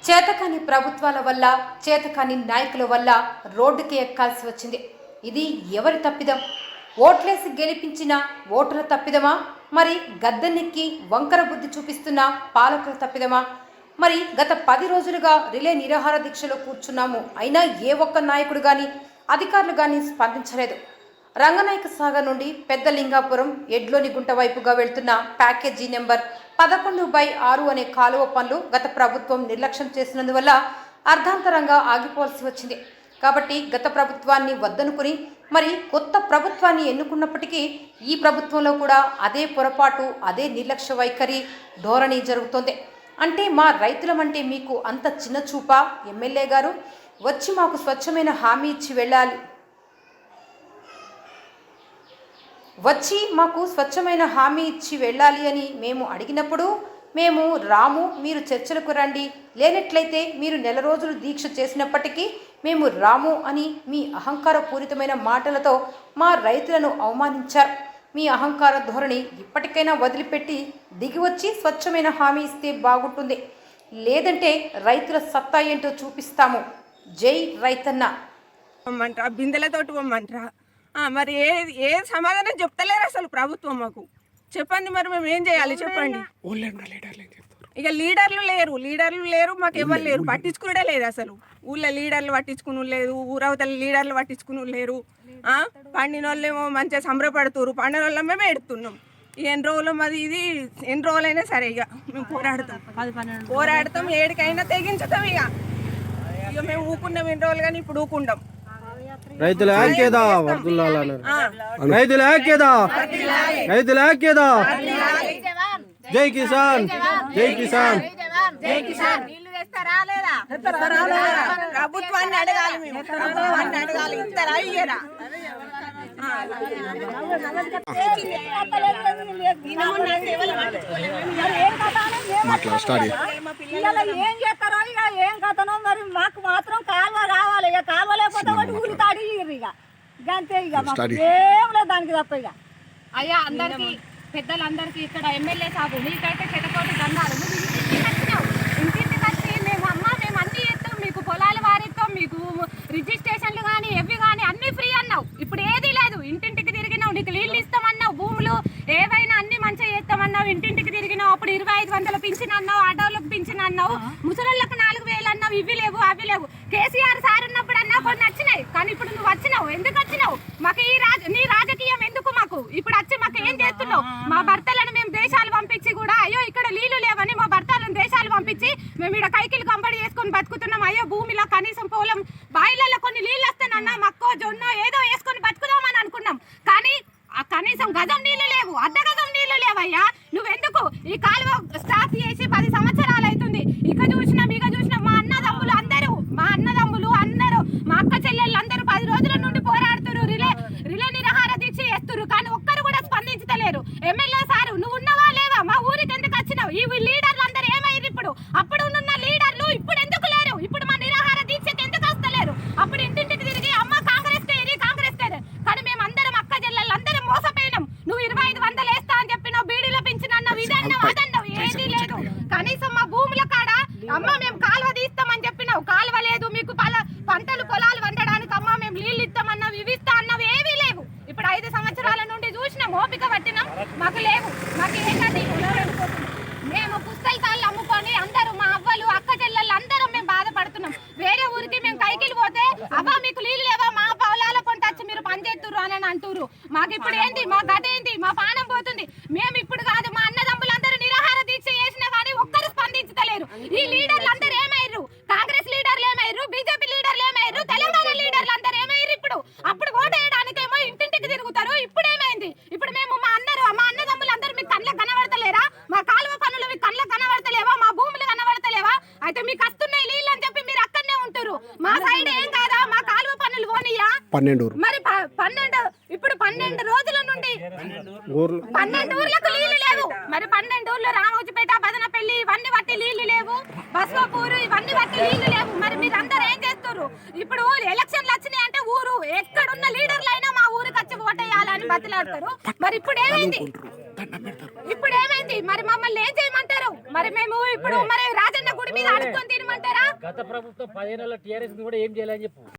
చేతకాని ప్రభుత్వాల వల్ల చేతకాని నాయకుల వల్ల రోడ్డుకి ఎక్కాల్సి వచ్చింది. ఇది ఎవరి తప్పిదం? ఓట్లేసి గెలిపించిన ఓటుల తప్పిదమా? మరి గద్దెనెక్కి వంకర బుద్ధి చూపిస్తున్న పాలకుల తప్పిదమా? మరి గత 10 రోజులుగా రిలే నిరాహార దీక్షలో కూర్చున్నాము, అయినా ఏ ఒక్క నాయకుడు కానీ అధికారులు కానీ స్పందించలేదు. రంగనాయక సాగర్ నుండి పెద్ద లింగాపురం ఎడ్లోని గుంట వైపుగా వెళ్తున్న ప్యాకేజీ నెంబర్ 11/6 అనే కాలువ పనులు గత ప్రభుత్వం నిర్లక్ష్యం చేసినందువల్ల అర్ధాంతరంగా ఆగిపోవాల్సి వచ్చింది. కాబట్టి గత ప్రభుత్వాన్ని వద్దనుకుని మరి కొత్త ప్రభుత్వాన్ని ఎన్నుకున్నప్పటికీ ఈ ప్రభుత్వంలో కూడా అదే పొరపాటు, అదే నిర్లక్ష్య వైఖరి ధోరణి జరుగుతోంది. అంటే మా రైతులమంటే మీకు అంత చిన్న చూపా? ఎమ్మెల్యే గారు వచ్చి మాకు స్వచ్ఛమైన హామీ ఇచ్చి వెళ్ళాలి, అని మేము అడిగినప్పుడు మేము రాము, మీరు చర్చలకు రండి, లేనట్లయితే మీరు నెల రోజులు దీక్ష చేసినప్పటికీ మేము రాము అని మీ అహంకారపూరితమైన మాటలతో మా రైతులను అవమానించారు. మీ అహంకార ధోరణి ఇప్పటికైనా వదిలిపెట్టి దిగివచ్చి స్వచ్ఛమైన హామీ ఇస్తే బాగుంటుంది, లేదంటే రైతుల సత్తా ఏంటో చూపిస్తాము. జై రైతన్న. బిందెలతోటి పొమ్మంటారా? మరి ఏ సమాధానం చెప్తలేరు అసలు ప్రభుత్వం మాకు. చెప్పండి, మరి మేము ఏం చేయాలి చెప్పండి. ఇక లీడర్లు లేరు, మాకు ఎవరు లేరు, పట్టించుకునే లేదు అసలు. ఊళ్ళో లీడర్లు పట్టించుకుని లేదు, ఊరవతల లీడర్లు పట్టించుకుని లేరు. పండిన వాళ్ళేమో మంచిగా సంబరపడుతున్నారు, పండిన వాళ్ళ మేము ఎడుతున్నాం. ఎన్ని రోజులు మరి ఇది ఎన్ని రోజులైనా సరే ఇక మేము పోరాడతాం, ఏడికైనా తెగించుతాం. ఇక మేము ఊకున్నాం ఎన్ని రోజులు, కానీ ఇప్పుడు ఊకుంటాం. రైతుల ఐక్యత జై కిసాన్, జై కిసాన్. ప్రభుత్వాన్ని అడగాలి, మేము ప్రభుత్వాన్ని అడగాలి, ఇస్తారా ఇయ్యరా? ఏం చేస్తారో ఇక ఏం కథనో మరి. మాకు మాత్రం కాలువ కావాలి, ఇక కాలువ లేకపోతే ఊరి తాడి ఇక అంతే. ఇక ఏం లేదు దానికి తప్ప. ఇక అయ్యా అందరికి పెద్దలందరికీ ఇక్కడ ఎమ్మెల్యే సాబు మీకైతే చెతకోటి దండాలు. ఇంటింటికి వచ్చి మేము అన్నీ చేస్తాం, మీకు పొలాలు వారిస్తాం, మీకు రిజిస్ట్రేషన్లు కానీ ఎవి కానీ అన్ని ఫ్రీ అన్నావు. ఇప్పుడు ఏది లేదు, ఇంటింటికి తిరిగినావు, నీకు నీళ్ళు ఇస్తామన్నావు, భూములు ఏవైనా అన్ని మంచిగా చేస్తామన్నావు. ఇంటింటికి తిరిగినావు, అప్పుడు 2500 పింఛన్ అన్నావు, ఆటోలకు పింఛన్ అన్నావు, ముసలోళ్ళకు 4000 అన్నావు. ఇవి లేవు అవి లేవు. కేసీఆర్ సార్ ఉన్నప్పుడు అన్నా కొన్ని నచ్చినాయి, కానీ ఇప్పుడు నువ్వు వచ్చినావు. ఎందుకు వచ్చినావు? మాకు నీ రాజకీయం ఎందుకు? మాకు ఇప్పుడు వచ్చి మాకు ఏం చేస్తున్నావు? మా భర్తలను మేము దేశాలు పంపించి కూడా అయ్యో ఇక్కడ నీళ్లు లేవని మా భర్తలను దేశాలు పంపించి మేము ఇక్కడ కైకిలు కంబడి చేసుకొని బతుకుతున్నాం. అయ్యో భూమిలో కనీసం పొలం బాయిలలో కొన్ని నీళ్ళు వస్తానన్నా మక్కో జొన్నో ఏదో వేసుకొని బతుకుదామని అనుకున్నాం. కానీ కనీసం గజం నీళ్లు లేవు, అర్ధ గజం నీళ్లు లేవయ్యా. నువ్వెందుకు ఈ కాలువ స్టార్ట్ చేసి 10 సంవత్సరాలు అవుతుంది. ఇక చూసినాం మా అన్నదమ్ములు అందరూ మా అక్క చెల్లెళ్ళు అందరూ 10 రోజుల నుండి పోరాడుతున్నారు, రిలే నిరాహార దీక్ష చేస్తున్నారు. కానీ ఒక్కరు కూడా స్పందించలేరు. ఎమ్మెల్యే సారు నువ్వు ఉన్నావా లేవా? మా ఊరికి ఎందుకు వచ్చినావు? ఈ లీడర్లు అందరూ ఏమైంది? అప్పుడు ఉన్న లీడర్లు ఇప్పుడు ఎందుకు లేరు? ఇప్పుడు మా నిరాహార దీక్షకి ఎందుకు వస్తలేరు? అప్పుడు ఇంటింటికి తిరిగి అమ్మ కాంగ్రెస్ కానీ మేము అందరం అక్క చెల్లెళ్ళు అందరం మోసపోయినాం. నువ్వు 2500 వేస్తా అని చెప్పినావు, బీడీలో పెంచినన్నావు, ఇదన్నావు అదన్నావు, ఏది లేదు. కనీసం మా భూముల కాడ అమ్మ మేము కాలువ తీస్తామని చెప్పినావు, కాలువ లేదు. మీకు పంటలు పొలాలు వండడానికి అమ్మ మేము నీళ్ళు ఇస్తామన్నావు, ఇవి ఇస్తా అన్నావు, ఏవీ లేవు. ఇప్పుడు 5 సంవత్సరాల నుండి చూసినాం, ఓపిక పట్టినాం, మాకు లేవు. మాకు ఏంటంటే మేము పుస్తకాలు అమ్ముకొని అందరూ మా అవ్వలు అక్క చెల్లెళ్ళు అందరం మేము బాధపడుతున్నాం. వేరే ఊరికి మేము కైకిలు పోతే అవ్వ మీకు నీళ్ళు లేవా, మా పొలాల పంట వచ్చి మీరు పని చేస్తుర్రు అని అంటున్నారు. మాకు ఇప్పుడు ఏంటి? మా గత ఏంటి? మా పానం పోతుంది. మేము ఇప్పుడు కాదు, మా అన్నదమ్ములందరూ నిరాహార దీక్ష చేసినా కానీ ఒక్కరు స్పందించలేరు. ఈ లీడర్లు అందరూ ఏమయ్యారు? కాంగ్రెస్ లీడర్లు ఏమయ్యారు? బీజేపీ లీడర్లు ఏమయ్యారు? తెలంగాణ లీడర్లు అందరూ ఏమయ్యారు? అప్పుడు ఓటు వేయడానికేమో ఇంటింటికి తిరుగుతారు. ఇప్పుడు ఏమైంది? ఇప్పుడు మేము మా అన్నదమ్ములందరూ మీకు కళ్ళకు కనబడతలేరా? మా కాలువ పనులు మీకు కళ్ళకు కనబడతలేవా? మా భూములు కనబడతలేవా? అయితే మీకు వస్తున్నాయి నీళ్ళు అని చెప్పి మీరు అక్కడనే ఉంటారు. మా సైడ్ ఏం కాదా? మా కాలువ పనులు పోనీయా? 12 మరి 12 రోజుల నుండి 12 ఊర్లకు నీళ్లు లేవు. మరి 12 ఊర్లు రామోజీపేట, బదనపల్లి ఇవన్నీ బట్టి నీళ్లు లేవు, బస్వాపూరు ఇవన్నీ బట్టి నీళ్లు లేవు. మరి మీరు అందరూ ఏం చేస్తారు? ఇప్పుడు ఎలక్షన్లు వచ్చినాయి అంటే ఊరు ఎక్కడున్న లీడర్లు అయినా మా ఊరికి వచ్చి ఓటేయాలని బతిలాడతారు. మరి ఇప్పుడు ఏమైంది? మరి మమ్మల్ని ఏం చేయమంటారు? మరి మేము ఇప్పుడు మరి రాజన్న గుడి మీద అడుక్కొని తినమంటారా? గత ప్రభుత్వం 15 ఏళ్ళ టీఆర్ఎస్ కూడా ఏం చేయాలని చెప్పు.